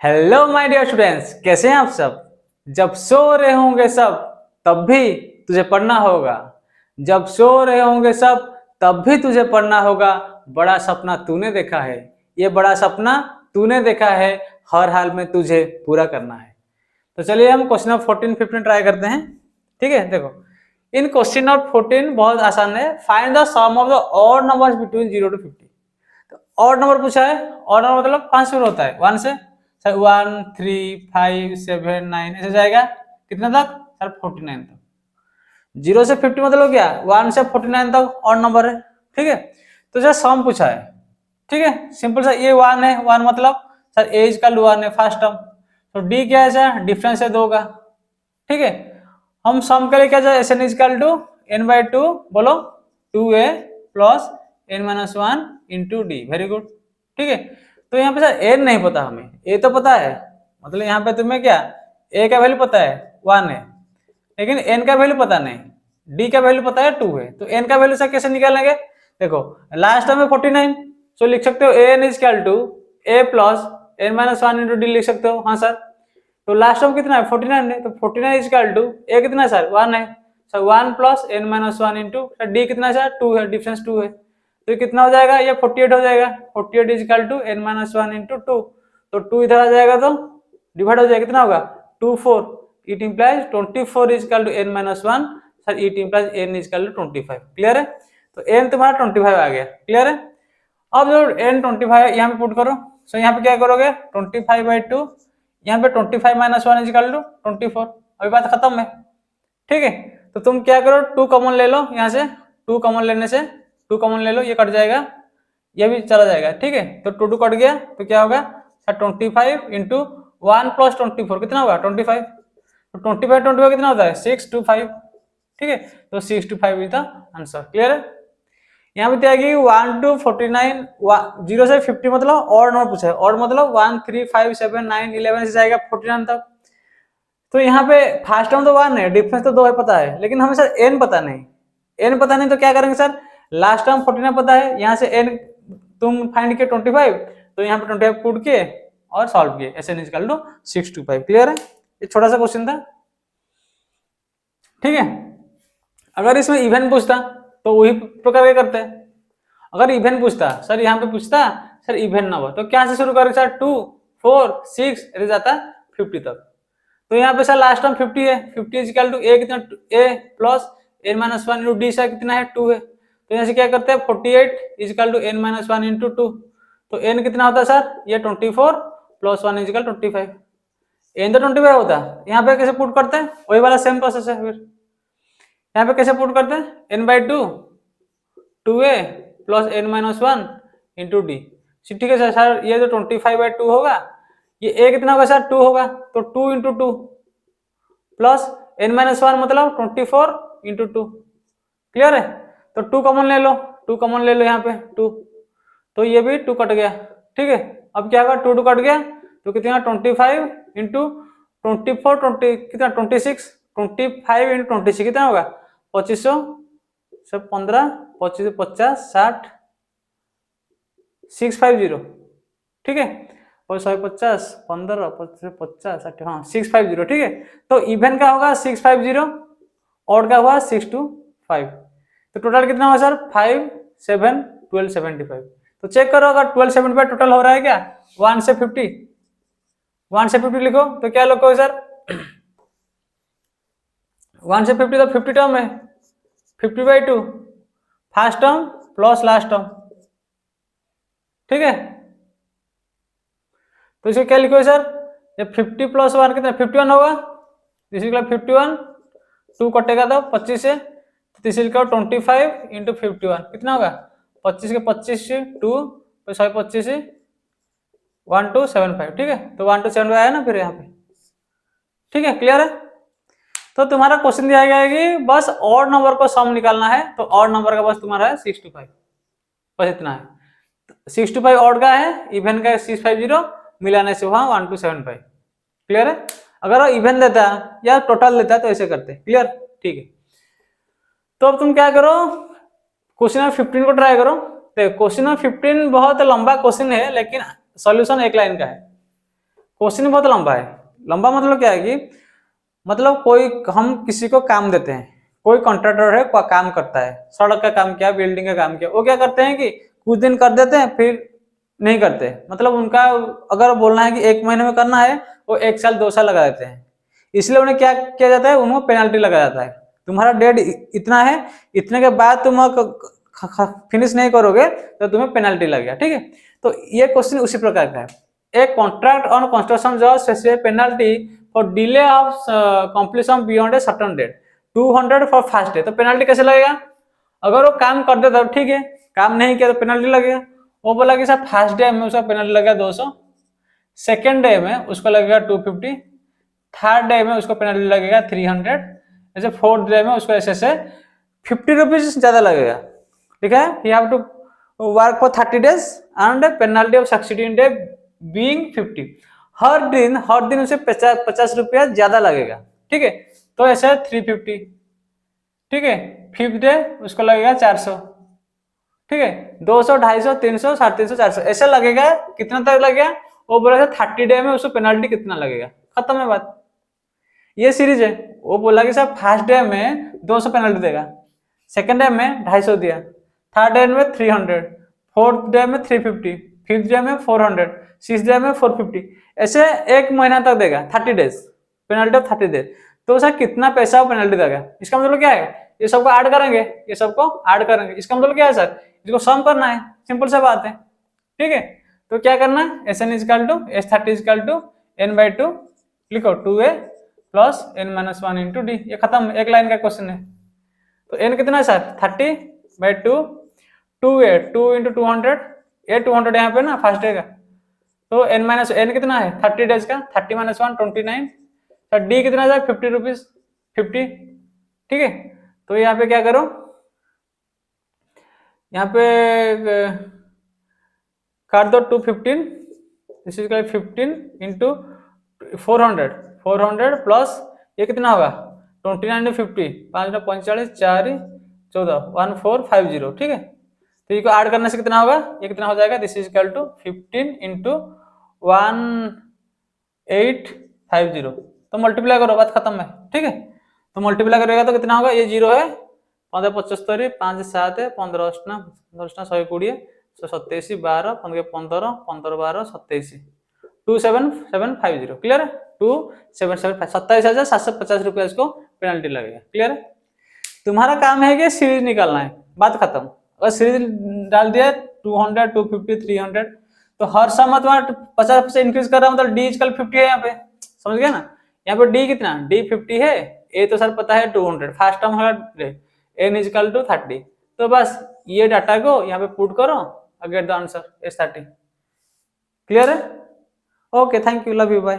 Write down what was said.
Hello my dear students, कैसे हैं आप सब। जब सो रहे होंगे सब तब भी तुझे पढ़ना होगा। जब सो रहे होंगे सब तब भी तुझे पढ़ना होगा। बड़ा सपना तूने देखा है, ये बड़ा सपना तूने देखा है, हर हाल में तुझे पूरा करना है। तो चलिए हम क्वेश्चन नंबर 14 15 ट्राई करते हैं। ठीक है, देखो इन क्वेश्चन नंबर 14 बहुत आसान है। Find the sum of the odd numbers between 0 to 50। तो ऑड नंबर पूछा है, ऑड नंबर मतलब 5 से होता है 1 से। सर 1 3 5 7 9 ऐसे जाएगा कितना तक सर 49 तक। 0 से 50 मतलब क्या 1 से 49 तक ऑड नंबर है। ठीक है, तो सर सम पूछा है। ठीक है, सिंपल सा ये 1 है, 1 मतलब सर ए इक्वल टू 1 है फर्स्ट टर्म। तो डी क्या है सर, डिफरेंस है 2 का। ठीक है, हम सम के लिए क्या जाए, N equal to n by 2 बोलो 2a plus n minus 1 into D. Very good. ठीक है, तो यहाँ पे सर n नहीं पता हमें, a तो पता है, मतलब यहाँ पे तुम्हें क्या a का वैल्यू पता है 1 है, लेकिन n का वैल्यू पता नहीं, d का वैल्यू पता है 2 है। तो n का वैल्यू सर कैसे निकालेंगे, देखो लास्ट में 49, सो लिख सकते हो an is equal to a plus n minus 1 into D लिख सकते हो। हाँ सर, तो लास्ट टर्म कितना है 49 है, तो 49 इज इक्वल टू a कितना है सर 1 है, sir 1 plus n minus 1 into D कितना है सर 2 है, डिफरेंस 2 है। तो कितना हो जाएगा, ये 48 हो जाएगा। 48 is equal to n minus 1 into 2, तो 2 इधर आ जाएगा तो डिवाइड हो जाएगा, कितना होगा 2 4। It implies 24 is equal to n minus 1, sir it implies n is equal to 25। Clear है, तो n तुम्हारा 25 आ गया। क्लियर है, अब जो n 25 यहाँ पे पुट करो। सो यहाँ पे क्या करोगे 25 बाई 2, यहाँ पे 25 माइनस 1 इज इक्वल टू 24। अभी बात खत्म है। ठीक है, तो तुम क्या करो 2 कॉमन ले लो, यहाँ से 2 कॉमन लेने से 2 कॉमन ले लो, ये कट जाएगा, ये भी चला जाएगा। ठीक है, तो 2 2 कट गया, तो क्या होगा सर 25 इंटू 1 प्लस 24 कितना होगा 25। तो 25 कितना होता है 625। ठीक है, तो 625 इज द आंसर। क्लियर है, यहाँ पे क्या है 1 to 49, 0 से 50 मतलब और नंबर पूछा है, और मतलब 1 3 5 7 9 11 से जाएगा 49 तक। तो यहाँ पे फर्स्ट टर्म तो 1 है, डिफरेंस तो 2 है पता है, लेकिन हमें सर n पता नहीं, n पता नहीं तो क्या करेंगे सर, लास्ट टर्म 49 पता है, यहाँ से n तुम फाइंड किए 25, तो यहाँ पे 25 पुट किए और सॉल्व किए, S N equal to 625। Clear है, ये छोटा सा क्वेश्चन था। ठीक है, अगर इसमें इवन पूछता तो वही प्रकार के करते हैं। अगर इवन पूछता सर, यहाँ पे पूछता सर इवन नंबर, तो क्या से शुरू करें सर 2 4 6 ऐसे जाता 50 तक। तो यहाँ पे सर लास्ट टर्म 50 है, 50 इज इक्वल टू ए कितना a plus n minus 1 into D sir कितना है 2 है। तो यहाँ से क्या करते हैं 48 is equal to n minus 1 into 2, तो n कितना होता है सर ये 24 प्लस 1 इज इक्वल 25। n तो 25 होता है, यहाँ पे कैसे पुट करते हैं वही वाला सेम प्रोसेस है। फिर यहाँ पे कैसे पुट करते हैं n by 2 2a plus n minus 1 into D. ठीक है सर, ये जो 25 बाई 2 होगा, ये a कितना होगा सर 2 होगा, तो 2 इंटू 2 प्लस n माइनस 1 मतलब 24 इंटू 2। क्लियर है, तो 2 कॉमन ले लो, 2 कॉमन ले लो यहाँ पे 2, तो ये भी 2 कट गया। ठीक है, अब क्या होगा 2 2 कट गया, तो कितना 25 इंटू 24 20 कितना 26, 25 इंटू 26 कितना होगा 2500 सब 15 25 50 60 650। ठीक है, और 150 15 50 60 हाँ 650। ठीक है, तो इवन का होगा 650, ऑड का हुआ 625, तो टोटल कितना होगा सर 5 7 1275। तो चेक करो अगर 1275 टोटल हो रहा है क्या 1 से 50, 1 से 50 लिखो, तो क्या लिखो सर 1 से 50 तो 50 टर्म है, 50 by 2 first term plus last term. ठीक है, तो इसे क्या लिखो सर, जब 50 प्लस 1 कितना 51 होगा, इसी 51 2 कटेगा तो 25 से, तो इसे लिखो 25 इंटू 51 कितना होगा 25 के 25 से 2 तो 125 से 1275। ठीक है, तो 1275 आया ना फिर यहाँ पे। ठीक है, क्लियर है, तो तुम्हारा क्वेश्चन दिया गया है कि बस ऑड नंबर को सम निकालना है, तो ऑड नंबर का बस तुम्हारा है 625, बस इतना है। 625 ऑड का है, इवन का 650, मिलाने से वहां 1275। क्लियर है, अगर इवन देता या टोटल देता तो ऐसे करते। क्लियर, ठीक है, तो अब तुम क्या करो क्वेश्चन नंबर 15 को ट्राई करो। देखो क्वेश्चन नंबर 15 बहुत लंबा क्वेश्चन है, लेकिन सॉल्यूशन एक लाइन का है। क्वेश्चन बहुत लंबा है। लंबा मतलब क्या है कि मतलब कोई हम किसी को काम देते हैं, कोई कॉन्ट्रैक्टर है, कोई काम करता है, सड़क का काम किया, बिल्डिंग का काम किया, वो क्या करते हैं कि कुछ दिन कर देते हैं फिर नहीं करते। मतलब उनका अगर बोलना है कि 1 महीने में करना है, वो 1 साल 2 साल लगा देते हैं। इसलिए उन्हें क्या किया जाता है, उनको पेनल्टी लगा जाता है। तुम्हारा डेट इतना है, इतने के बाद तुम फिनिश नहीं करोगे तो तुम्हें पेनल्टी लगेगा, ठीक है। तो ये क्वेश्चन उसी प्रकार का है। एक contract on construction job specify penalty for delay of completion beyond a certain date 200 for fast day. तो पेनल्टी कैसे लगेगा? अगर वो काम कर देता ठीक है, काम नहीं किया तो पेनल्टी लगेगा। वो बोला कि सर फर्स्ट डे में उसका पेनल्टी लगेगा 200, सेकेंड डे में उसको लगेगा 250, थर्ड डे में उसको पेनल्टी लगेगा 300, ऐसे फोर्थ डे में उसको ऐसे 50 रुपीज ज्यादा लगेगा, ठीक है। You have to work for 30 days and penalty of succeeding day being 50। हर दिन उसे 50 रुपया ज्यादा लगेगा, ठीक है। तो ऐसे 350, ठीक है। फिफ्थ डे उसको लगेगा 400, ठीक है। 200, 250, 300, 350, 400 ऐसा लगेगा। कितना तक लगेगा? वो बोला 30 डे में उसको पेनल्टी कितना लगेगा, खत्म है बात। ये सीरीज है। वो बोला कि सर फर्स्ट डे में 200 पेनल्टी देगा, सेकंड डे में 250 दिया, थर्ड डे में 300, फोर्थ डे में 350, फिफ्थ डे में 400, सिक्स डे में 450, ऐसे 1 महीना तक देगा, 30 डेज पेनल्टी ऑफ 30 डेज। तो सर कितना पैसा पेनल्टी देगा? इसका मतलब क्या है? ये सबको ऐड करेंगे, ये सबको ऐड करेंगे। इसका मतलब क्या है सर? इसको सम करना है, सिंपल सा बात है, ठीक है। तो क्या करना है? S N is equal to S 30 is equal to n/2 लिखो 2a plus n-1 into D. ये खत्म, एक लाइन का क्वेश्चन है। तो n कितना है सर? 30/2, 2a 2 इंटू 200, ये 200 यहाँ पे ना फर्स्ट डे का। तो n कितना है? 30 डेज का, 30 - 1 29। सर डी कितना है? 50 रुपीज 50, ठीक है। तो यहाँ पे क्या करो, यहाँ पे कर दो 215, दिस इज 15 इंटू 400 प्लस ये कितना होगा 29 50, 5 - 45, 4 - 14, 1450, ठीक है। तो इसको ऐड करने से कितना होगा? ये कितना हो जाएगा? This is equal to 15 into 1850। तो मल्टीप्लाई करो, बात खत्म है, ठीक है। तो मल्टीप्लाई करेगा तो कितना होगा? ये 0 है, 15 75, 5 7 15 120, 127 12 15 15 15 12 27, 27750, क्लियर है। 2775, 27,750 रुपया इसको पेनल्टी लगेगा, क्लियर है। तुम्हारा काम है कि सीरीज निकालना है, बात खत्म। अगर सीरीज डाल दिया 200 250 300, तो हर समय तुम्हारा 50% इंक्रीज कर रहा है, मतलब डी इजकल 50 है यहाँ पे, समझ गया ना। यहाँ पे डी कितना? डी 50 है, ए तो सर पता है 200, फर्स्ट टर्म होगा एन इजकल टू 30। तो बस ये डाटा को यहाँ पे पुट करो, get the answer S30, clear है। Okay, thank you, love you, bye.